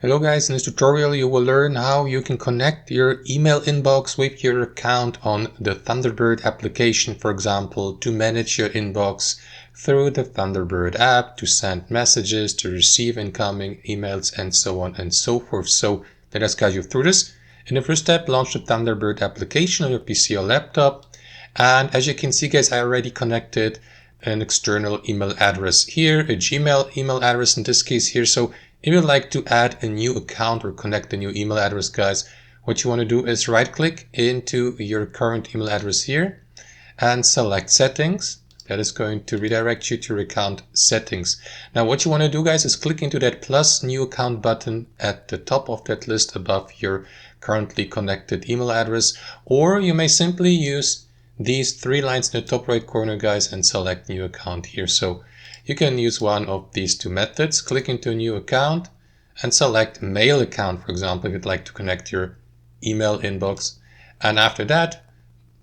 Hello guys, in this tutorial you will learn how you can connect your email inbox with your account on the Thunderbird application, for example, to manage your inbox through the Thunderbird app, to send messages, to receive incoming emails, and so on and so forth. So let us guide you through this. In the first step, launch the Thunderbird application on your PC or laptop. And as you can see guys, I already connected an external email address here, a Gmail email address in this case here. So if you'd like to add a new account or connect a new email address, guys, what you want to do is right click into your current email address here and select settings. That is going to redirect you to your account settings. Now what you want to do guys is click into that plus new account button at the top of that list above your currently connected email address, or you may simply use these three lines in the top right corner guys and select new account here. So you can use one of these two methods. Click into a new account and select mail account, for example, if you'd like to connect your email inbox. And after that,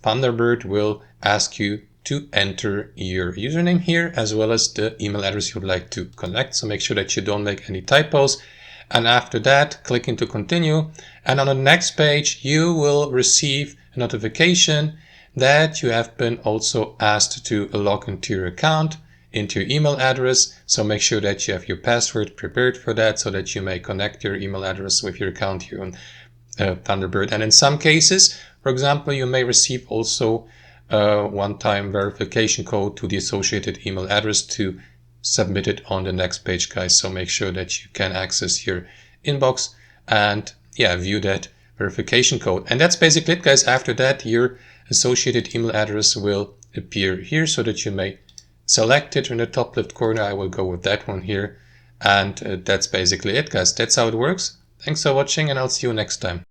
Thunderbird will ask you to enter your username here as well as the email address you'd like to connect. So make sure that you don't make any typos. And after that, click into continue. And on the next page, you will receive a notification that you have been also asked to log into your account, into your email address. So make sure that you have your password prepared for that so that you may connect your email address with your account here on Thunderbird. And in some cases, for example, you may receive also a one-time verification code to the associated email address to submit it on the next page, guys. So make sure that you can access your inbox and view that verification code. And that's basically it, guys. After that, your associated email address will appear here so that you may select it in the top left corner. I will go with that one here. And that's basically it, guys. That's how it works. Thanks for watching, and I'll see you next time.